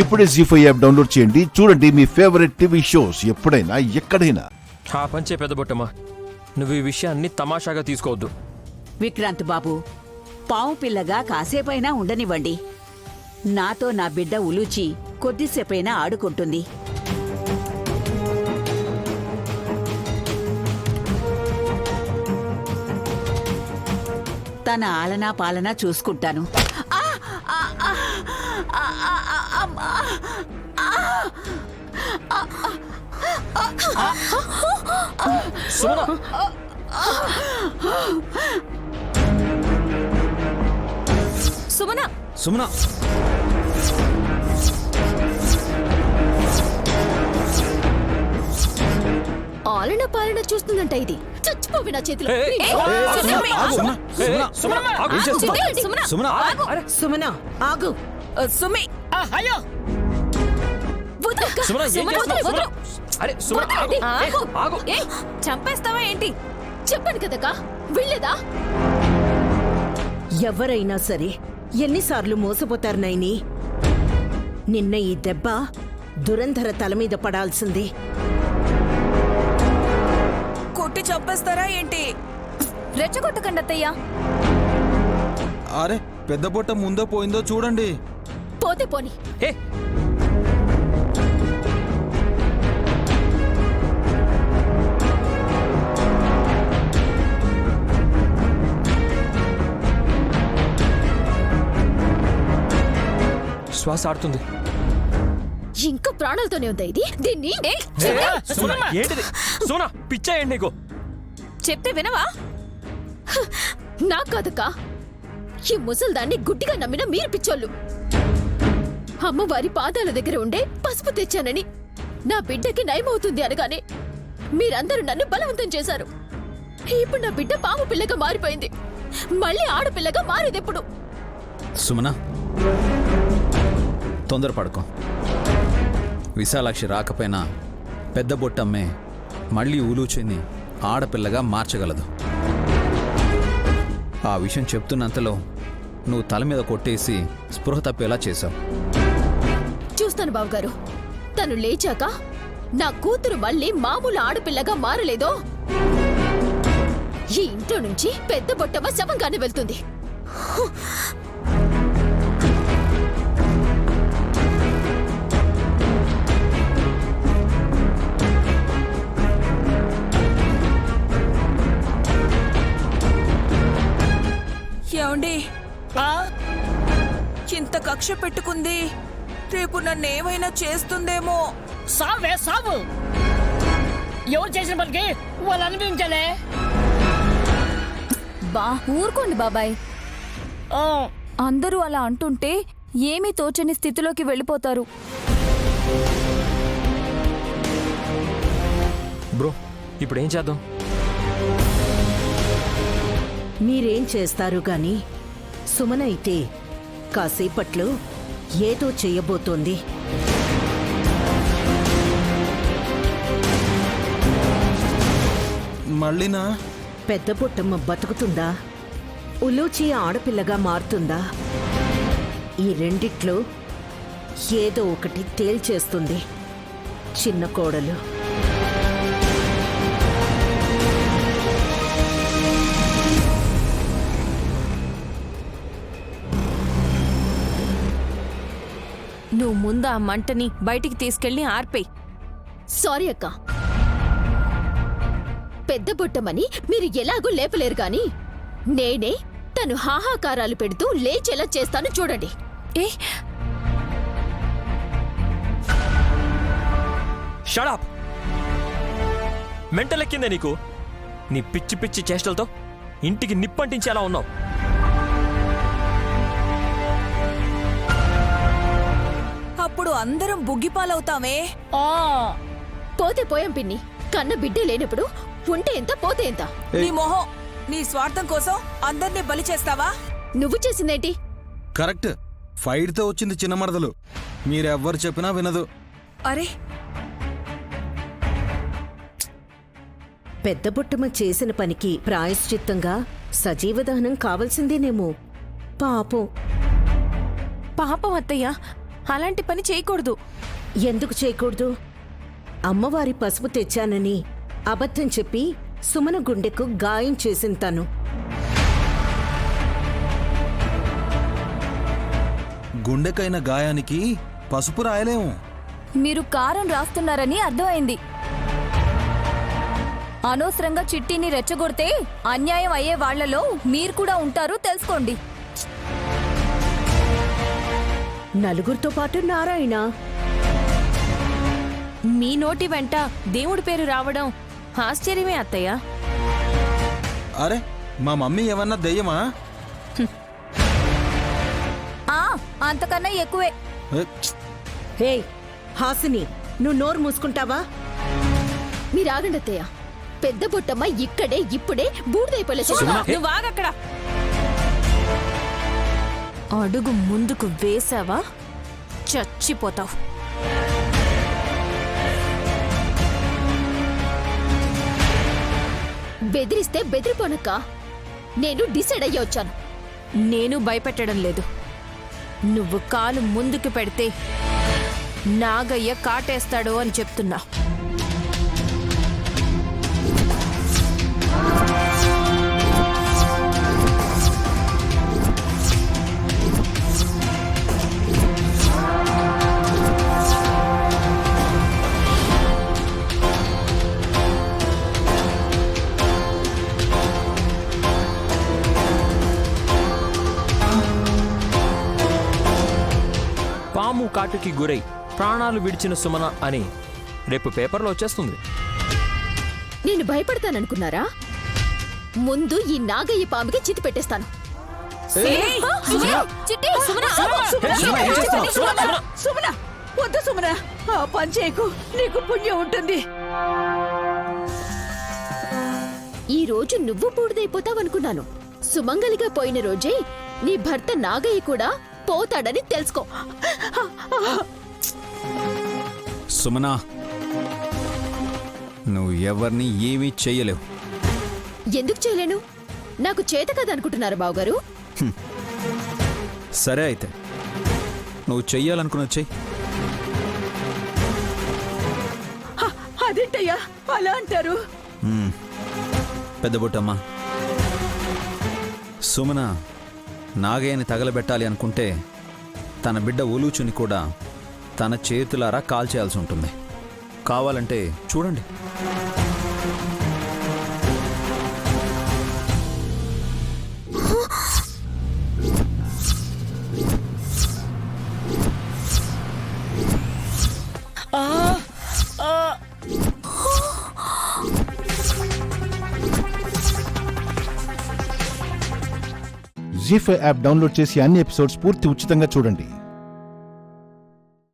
ఇప్పుడే జీ5 app download చేయండి. చూడండి మీ ఫేవరెట్ టీవీ షోస్ ఎప్పుడైనా ఎక్కడైనా. ఆ పంచే పెద్దబొట్టమ్మా, నువ్వు ఈ విషయాన్ని తమాషాగా తీసుకోవద్దు. విక్రాంత్ బాబు, పావు పిల్లగా కాసేపైనా ఉండనివ్వండి. నాతో నా బిడ్డ ఉలూచి కొద్దిసేపైనా ఆడుకుంటుంది. తన ఆలనా పాలనా చూసుకుంటాను. సుమన సుమన ఆలన పాలన చూస్తుందంట. ఇది చచ్చిపోవి నా చేతిలో. సుమన ఆగు. సుమి చంపేస్తావా ఏంటి? చెప్పండి కదకా, వెళ్ళేదా? ఎవరైనా సరే ఎన్నిసార్లు మోసపోతారు నైని. నిన్న ఈ దెబ్బ దురంధర తల మీద పడాల్సింది. కొట్టి చంపేస్తారా ఏంటి? రెచ్చగొట్టకండి అత్తయ్యా. అరే పెద్ద పొట్ట ముందో పోయిందో చూడండి. పోతే పోని. శ్వాస ఆడుతుంది. ఇంకా ప్రాణాలతోనే ఉందా ఇది? దీన్ని ఏంటిది సోనా, పిచ్చా ఏంటి నీకు? చెప్తే వినవా? నా కాదక్క, ఈ ముసల్దాన్ని గుడ్డిగా నమ్మిన మీరు పిచ్చోళ్ళు. అమ్మవారి పాదాల దగ్గర ఉండే పసుపు తెచ్చానని నా బిడ్డకి నయమవుతుంది అనగానే మీరందరూ నన్ను బలవంతం చేశారు. ఇప్పుడు నా బిడ్డ పాము పిల్లగా మారిపోయింది. మళ్ళీ ఆడపిల్లగా మారేదెప్పుడు? సుమన తొందరపడుకో. విశాలాక్షి రాకపోయినా పెద్ద బొట్టమ్మే మళ్ళీ ఉలూచిని ఆడపిల్లగా మార్చగలదు. ఆ విషయం చెప్తున్నంతలో నువ్వు తల మీద కొట్టేసి స్పృహ తప్పేలా చేశావు. చూస్తాను బావగారు. తను లేచాక నా కూతురు మళ్ళీ మామూలు ఆడపిల్లగా మారలేదో ఈ ఇంట్లో నుంచి పెద్ద బొట్టమ్మ శవంగానే వెళ్తుంది. ఏమండి, ఇంత కక్ష పెట్టుకుంది, రేపు నన్నేమైనా చేస్తుందేమో. సావే సావు. ఎవరు చేసిన పనికి వాళ్ళు అనిపించలే. ఊరుకోండి బాబాయ్. అందరూ అలా అంటుంటే ఏమీ తోచని స్థితిలోకి వెళ్ళిపోతారు. బ్రో, ఇప్పుడు ఏం చేద్దాం? మీరేం చేస్తారు గాని సుమన అయితే కాసేపట్లో ఏదో చెయ్యబోతోంది. మళ్ళీనా? పెద్ద పొట్టమ్మ బతుకుతుందా? ఉలూచి ఆడపిల్లగా మారుతుందా? ఈ రెండిట్లో ఏదో ఒకటి తేల్చేస్తుంది చిన్న కోడలు. నువ్వు ముందు ఆ మంటని బయటికి తీసుకెళ్లి ఆర్పేయ్. సారీ అక్క, పెద్ద బొట్టమని మీరు ఎలాగూ లేపలేరు గాని నేనే తను హాహాకారాలు పెడుతూ లేచేలా చేస్తాను చూడండి. Shut up! మెంటల్ ఎక్కిందే నీకు? నీ పిచ్చి పిచ్చి చేష్టలతో ఇంటికి నిప్పంటించేలా ఉన్నావు. అప్పుడు అందరం బుగ్గిపాలవుతామే. పోతే పోయాం పిన్ని. కన్న బిడ్డే లేనప్పుడు ఉంటే ఎంత పోతే ఎంత? నీ మొహం, నీ స్వార్థం కోసం అందర్నీ బలి చేస్తావా? నువ్వు చేసిందేంటి? కరెక్ట్. ఫైట్తో వచ్చింది చిన్న మరదలు. మీరెవ్వరు చెప్పినా వినదు. అరే, పెద్ద బొట్టమ్మ చేసిన పనికి ప్రాయశ్చిత్తంగా సజీవదహనం కావలసిందేనేమో. పాపం పాపం అత్తయ్య, అలాంటి పని చేయకూడదు. ఎందుకు చేయకూడదు? అమ్మవారి పసుపు తెచ్చానని అబద్ధం చెప్పి సుమన గుండెకు గాయం చేసింది తను. గుండెకైన గాయానికి పసుపు రాయలేము. మీరు కారం రాస్తున్నారని అర్థమైంది. అనవసరంగా చిట్టిని రెచ్చగొడితే అన్యాయం అయ్యే వాళ్లలో మీరు కూడా ఉంటారు, తెలుసుకోండి. నలుగురితో పాటు నారాయణ. మీ నోటి వెంట దేవుడి పేరు రావడం ఆశ్చర్యమే అత్తయ్య. అరే మా మమ్మీ ఏమన్నా దెయ్యమా? అంతకన్నా ఎక్కువే. ఏ, హే హాసిని, నువ్వు నోరు మూసుకుంటావా? మీరు ఆగండి అత్తయ్య. పెద్ద బొట్టమ్మ ఇక్కడే ఇప్పుడే బూడిదైపోలే. నువ్వు ఆగక్కడ. అడుగు ముందుకు వేసావా చచ్చిపోతావు. బెదిరిస్తే బెదిరిపోనక్క. నేను డిసైడ్ అయ్యి వచ్చాను. నేను భయపెట్టడం లేదు. నువ్వు కాలు ముందుకు పెడితే నాగయ్య కాటేస్తాడు అని చెప్తున్నా. పాము కాటుకి గురై ప్రాణాలు విడిచిన సుమన అని రేపు పేపర్లో వచ్చేస్తుంది. నేను భయపడతాననుకున్నారా? ముందు ఈ నాగయ్య పాముకి చితి పెట్టేస్తాను. సుమన వద్దు సుమన, ఆ పని చేయకు, నీకు పుణ్యం ఉంటుంది. ఈ రోజు నువ్వు బూడిదైపోతావనుకున్నాను. సుమంగలిగా పోయిన రోజే నీ భర్త నాగయ్య కూడా పోతాడని తెలుసుకో. సుమనా, నువ్వు ఎవరిని ఏమీ చెయ్యలేవు. ఎందుకు చేయలేను? నాకు చేత కదనుకుంటున్నారు బావగారు. సరే అయితే నువ్వు చెయ్యాలనుకున్నది చెయ్యి. అదేంటయ్యా అలా అంటారు? పెద్ద బుట్టమ్మా, సుమన నాగయ్యని తగలబెట్టాలి అనుకుంటే తన బిడ్డ ఉలూచుని కూడా తన చేతులారా కాల్చేయాల్సి ఉంటుంది. కావాలంటే చూడండి. జీ5 యాప్ డౌన్లోడ్ చేసి అన్ని ఎపిసోడ్స్ పూర్తి ఉచితంగా చూడండి.